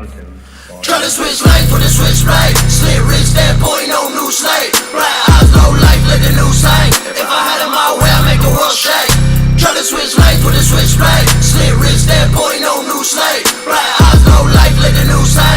Try to switch lanes with a switchblade. Slit rich, that boy, no new slave. Black eyes, no life, let the news hang. If I had it my way, I'd make the world shake. Try to switch lanes with a switchblade. Slit rich, that boy, no new slave. Black eyes, no life, let the news hang.